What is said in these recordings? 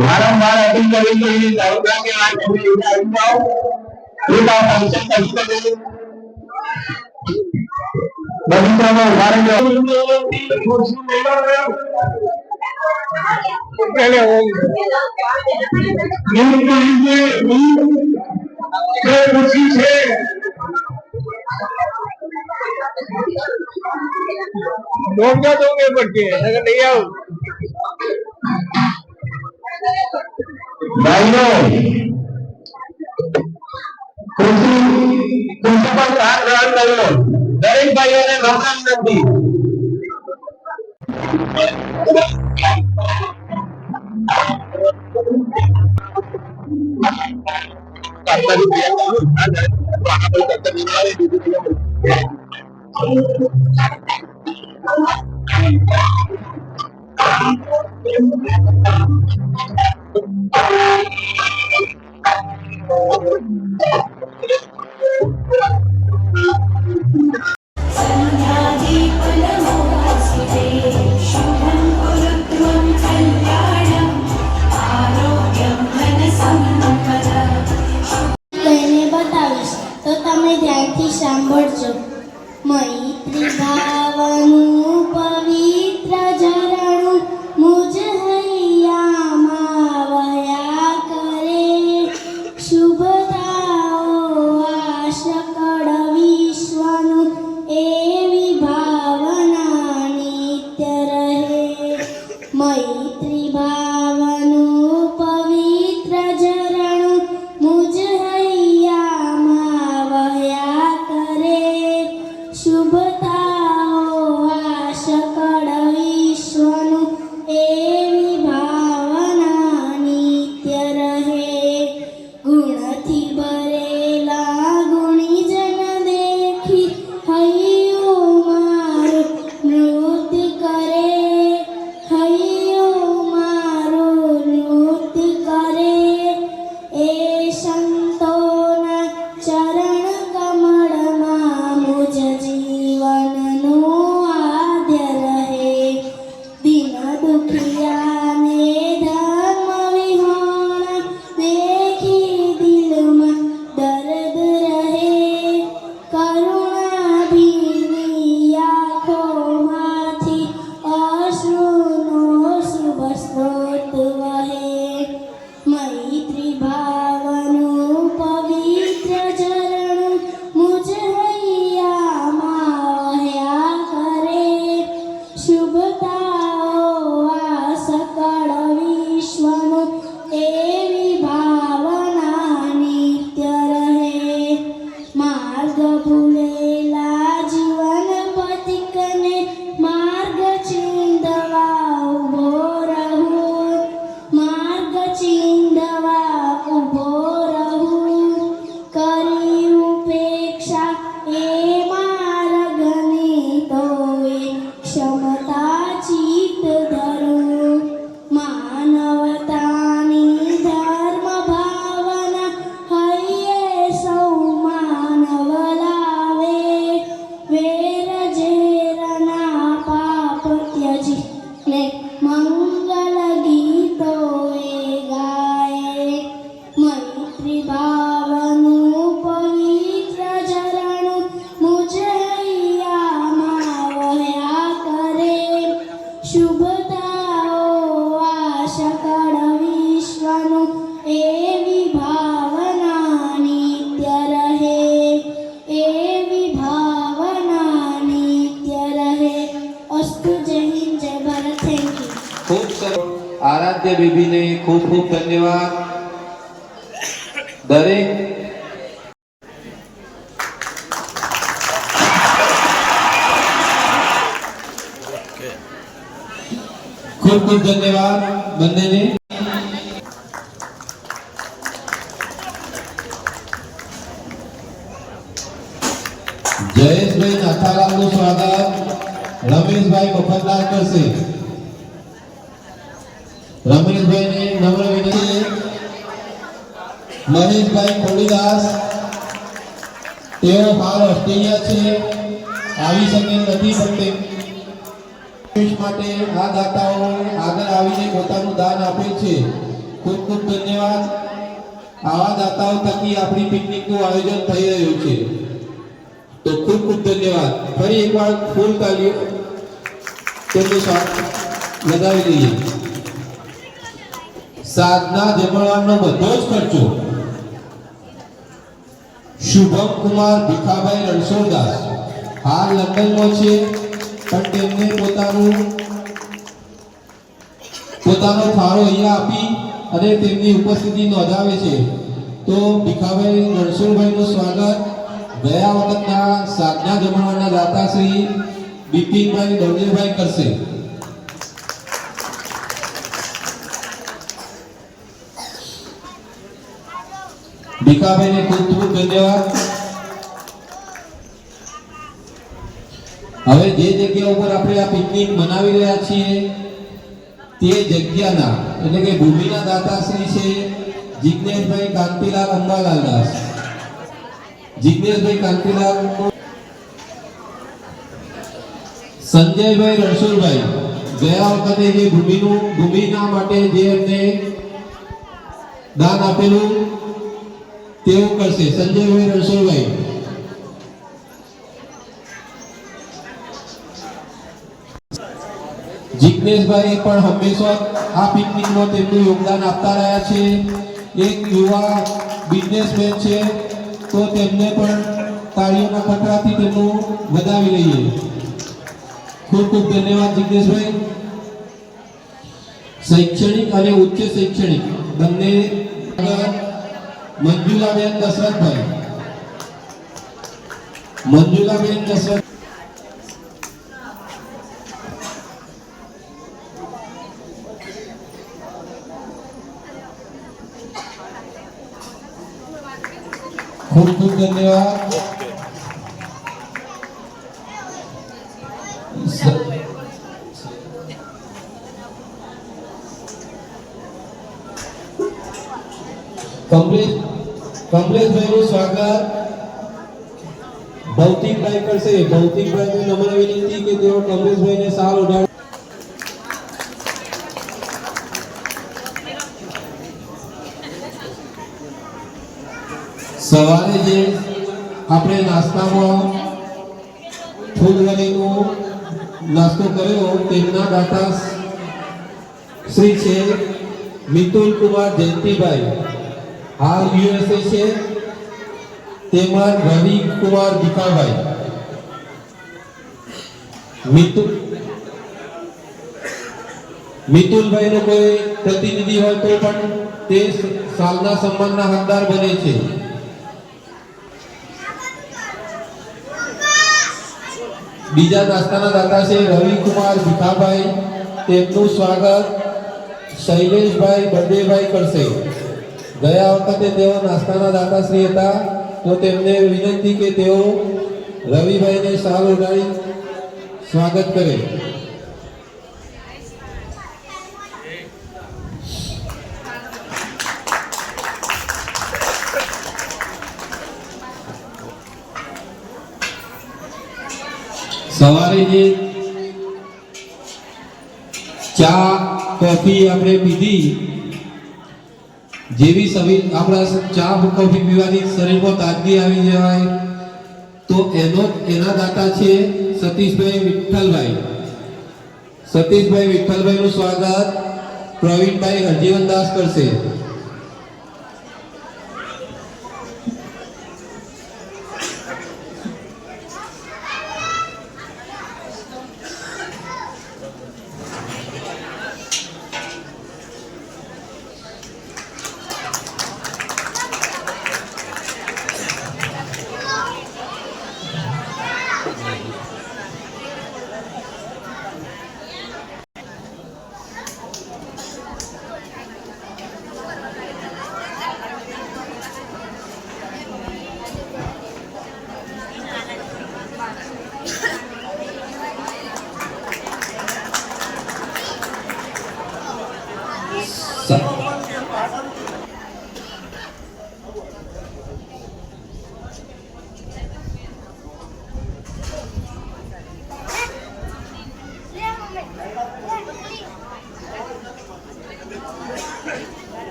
વારંવાર અપીલ કરવી જોઈએ તાલુકાની આ જમીનના અધિકારો પૂરા ફંક્શન કરશે બગીચામાં ઉભા રહેજો ખુરશી મેળવ્યો पहले खुशी है दोगे पड़के अगर नहीं आओ भाइयों खुशी खुशी पर ध्यान ग्रहण करो दरेक भाइयों ने नमन નથી સાંભળજો મૈત્રી ભાવનું પવિત્ર ઝરણું મુજ હૈયામાં વહ્યા કરે શુભતાઓ આ સકળ વિશ્વનું એવી ભાવના નિત્ય રહે મૈત્રી ભાવનું પવિત્ર ઝરણું મુજ હૈયામાં વહ્યા શુભતાઓ આ સકળ વિશ્વનું એવી ભાવના નિત્ય રહે ગુણથી ભરેલા ગુણીજન દેખી હૈયું મારું નૃત્ય કરે હૈયું મારું નૃત્ય કરે એ સંતોના ચરણ કમળમાં મુજ જીવનનું આદ્ય રહે દિન દુખિયાને ધર્મ વિહોણ દેખી દિલમાં દર્દ રહે કરુણાભીની આંખોમાંથી અશ્રુનો શુભ સ્રોત વહે મૈત્રી ભાવનું પવિત્ર ઝરણું મુજ હૈયામાં વહ્યા કરે શુભતાઓ આ સકળ વિશ્વનું એવી ભાવના નિત્ય રહે માર્ગ ભૂલેલા જીવન પથિકને માર્ગ ચીંધવા ઉભો રહું માર્ગ ચીંધવા ઉભો રહું કરી ઉપેક્ષા એ માર્ગની તોય ક્ષમતા ચિત્ત ધરું માનવતાની ધર્મ ભાવના હૈયે સૌ માનવ લાવે વેર ઝેરના પાપ ત્યજી ને મંગલ ગીતો એ ગાય મૈત્રી ભાવનું પવિત્ર ઝરણું મુજ હૈયામાં વહ્યા કરે શુભતાઓ આ સકળ વિશ્વનું એવી ભાવના નિત્ય રહે એવી ભાવના નિત્ય રહે અસ્તુ જય હિન્દ જય ભારત થેન્ક યુ खूब सरस आराध्य बेबी ने खूब खूब धन्यवाद दरेक खूब खूब धन्यवाद बंदे ने जयेश भाई नाथालाल નું સ્વાગત રમેશભાઈ મફતદાર કરશે રમેશભાઈ ને નમ્ર વિનંતી મહેશભાઈ ખોડીદાસ, તેઓ હાલ ઓસ્ટ્રેલિયા છે, આવી શકે નથી, પણ દેશ માટે આ દાતાઓ આગળ આવીને પોતાનું દાન આપે છે. ખૂબ ખૂબ ધન્યવાદ. આવા દાતાઓ થકી આપણી પિકનિકનું આયોજન થઈ રહ્યું છે, તો ખૂબ ખૂબ ધન્યવાદ. ફરી એકવાર ફૂલ તાલીઓ તેમનું સ્વાગત લગાવી દઈએ. સાધના જમણવારનો બધો જ ખર્ચો શુભમ કુમાર ભીખાભાઈ રણછોડદાસ હાલ લંડનમાં છે, પણ તેમને પોતાનો ફાળો અહીંયા આપી અને તેમની ઉપસ્થિતિ નોંધાવે છે. તો ભીખાભાઈ રણછોડભાઈનું સ્વાગત ગયા વખતના સાધના જમણવારના દાતા શ્રી બિપિનભાઈ દોડેભાઈ કરશે. ભીખાભાઈને ખૂબ ખૂબ ધન્યવાદ. હવે જે જગ્યા ઉપર આપણે આ પિકનિક મનાવી રહ્યા છીએ તે જગ્યાના એટલે કે ભૂમિના દાતાશ્રી છે જિજ્ઞેશભાઈ કાંતિલાલ અંબાલાલદાસ. જિજ્ઞેશભાઈ કાંતિલાલ, સંજયભાઈ રણછોડભાઈ ગયા વખતે જે ભૂમિના માટે જે એમને દાન આપેલું તેવું કરશે. સંજયભાઈ રણછોડભાઈ. જિજ્ઞેશભાઈ પણ હંમેશા આ પિકનિકમાં તેમનું યોગદાન આપતા રહ્યા છે. એક યુવા બિઝનેસમેન છે, તો તેમને પણ તાળીઓના ખટરાથી તેમનું વધાવી લઈએ. ખૂબ ખૂબ ધન્યવાદ જિજ્ઞેશભાઈ. શૈક્ષણિક અને ઉચ્ચ શૈક્ષણિક બંને મંજુલાબેન દશરથભાઈ. મંજુલાબેન દશરથ ખૂબ ખૂબ ધન્યવાદ. કમલેશભાઈનું સ્વાગત ભૌતિકભાઈ કરશે. ભૌતિકભાઈને નમ્ર વિનંતી કે તેઓ કમલેશભાઈને સાલ ઉડાડે. સવારે જે આપણે નાસ્તામાં ફૂલવરીનો નાસ્તો કર્યો તેમના દાતા શ્રી છે મિતુલ કુમાર જયંતિભાઈ, હાલ યુએસએ છે. તેમજ રવિ કુમાર ભીખાભાઈ. મિતુલભાઈ નો કોઈ પ્રતિનિધિ હોય તો પણ તે સાલના સન્માનના હકદાર બને છે. બીજા નાસ્તાના દાતા છે રવિ કુમાર ભીખાભાઈ, તેમનું સ્વાગત શૈલેષભાઈ બર્દેભાઈ કરશે. ગયા વખતે તેઓ નાસ્તાના દાતાશ્રી હતા, તો તેમને વિનંતી કે તેઓ રવિભાઈને શાલ ઉડાડી સ્વાગત કરે. સવારે જે ચા કોફી આપણે પીધી, જેવી આપણા ચા કોફી પીવાથી શરીરમાં તાજગી આવી જાય, તો એના દાતા છે સતીશભાઈ વિઠ્ઠલભાઈ. સતીશભાઈ વિઠ્ઠલભાઈનું સ્વાગત પ્રવીણભાઈ હરજીવનદાસ કરશે.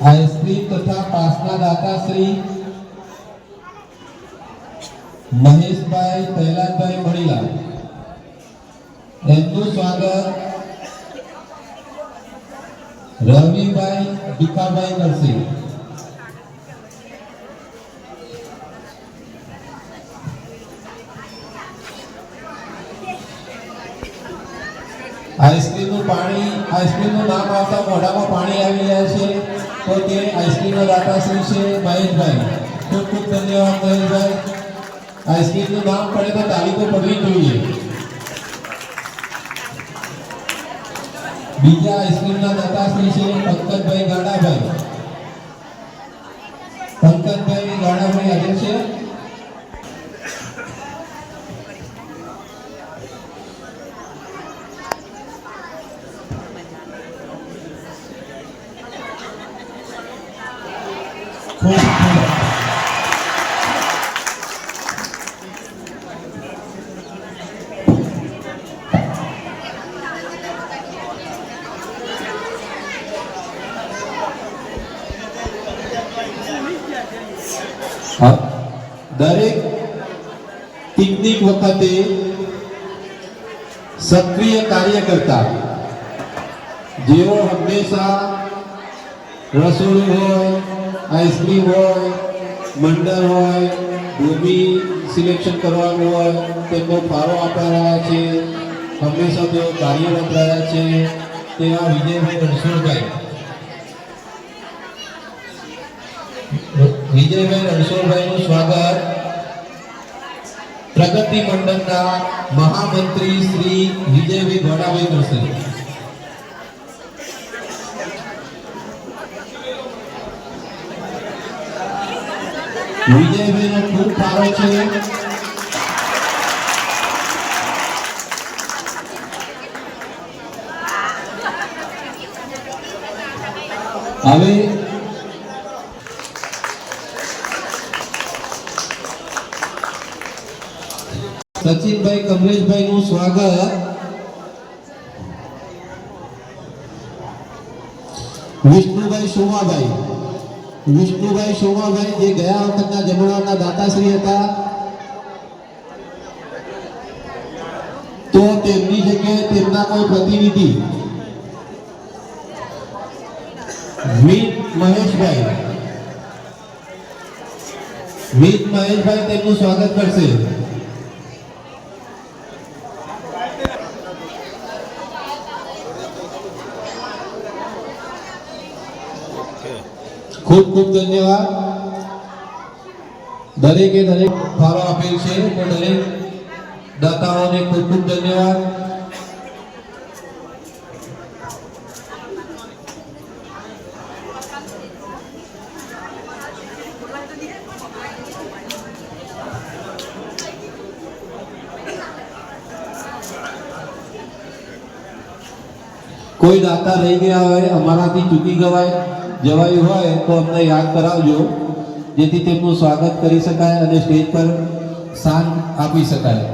આઈસ્ક્રીમ તથા પાસના દાતા શ્રી મહેશભાઈ પ્રહલાદભાઈ મણીલા, એમનું સ્વાગત રવિભાઈ ભીખાભાઈ કરશે. આઈસ્ક્રીમનું નામ આવતા મોઢામાં પાણી આવી રહ્યા છે, તો તે આઈસ્ક્રીમના દાતાશ્રી છે મહેશભાઈ. ખૂબ ખૂબ ધન્યવાદ મહેશભાઈ. આઈસ્ક્રીમનું નામ પડે તો તાળી તો પડવી જોઈએ. બીજા આઈસ્ક્રીમના દાતાશ્રી છે પંકજભાઈ ગાડાભાઈ. પંકજભાઈ ગાડાભાઈ હાજર છે. દરેક પિકનિક વખતે સક્રિય કાર્યકર્તા જેઓ હંમેશા રસોડું હોય, આઈસ્ક્રીમ હોય, મંડળ હોય, ભૂમિ સિલેક્શન કરવાનું હોય, તેમનો ફાળો આપી રહ્યા છે. હંમેશા તેઓ કાર્યરત રહ્યા છે. તેવા વિજયભાઈ રણછોડભાઈ રણછોડભાઈનું સ્વાગત પ્રગતિ મંડળના મહામંત્રી શ્રી વિજયભાઈ ઘોડાભાઈ કરશે. વિજયભાઈનો ખૂબ ફાળો છે. હવે સચિનભાઈ કમલેશભાઈનું સ્વાગત વિષ્ણુભાઈ શોભાભાઈ જે ગયા વખતના જમણવારના દાતાશ્રી હતા, તો તેમની જગ્યાએ તેમના કોઈ પ્રતિનિધિ મીત મહેશભાઈ તેમનું સ્વાગત કરશે. ખૂબ ખૂબ ધન્યવાદ. દરેકે દરેક ફાળો આપેલ છે, તો દરેક દાતાઓને ખૂબ ખૂબ ધન્યવાદ. કોઈ દાતા રહી ગયા હોય, અમારાથી ચૂકી જવાયું હોય તો અમને યાદ કરાવજો, જેથી તેમનું સ્વાગત કરી શકાય અને સ્ટેજ પર સ્થાન આપી શકાય.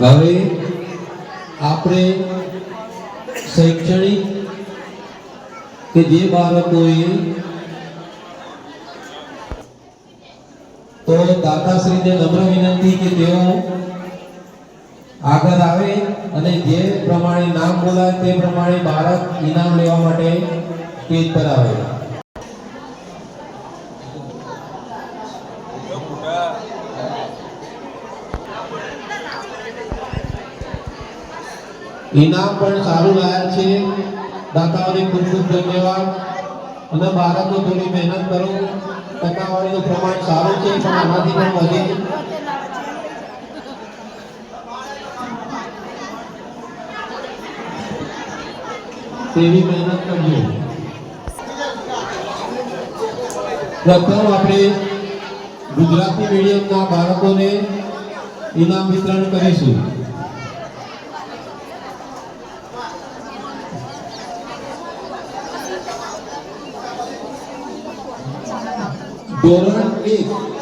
હવે આપણે શૈક્ષણિક કે જે બાળકોએ તો દાતાશ્રીને નમ્ર વિનંતી કે તેઓ આગળ આવે અને જે પ્રમાણે નામ બોલાય તે પ્રમાણે બાળક ઇનામ લેવા માટે સ્ટેજ પર આવે. ઇનામ પણ સારું લાયા છે. દાતાઓને ખૂબ ખૂબ ધન્યવાદ. અને બાળકો થોડી મહેનત કરો, ટકાવારીનું પ્રમાણ સારું છે, પણ આનાથી પણ વધે. તેવી મહેનત કરજો. પ્રથમ આપણે ગુજરાતી મીડિયમના બાળકોને ઇનામ વિતરણ કરીશું. ધોરણ 1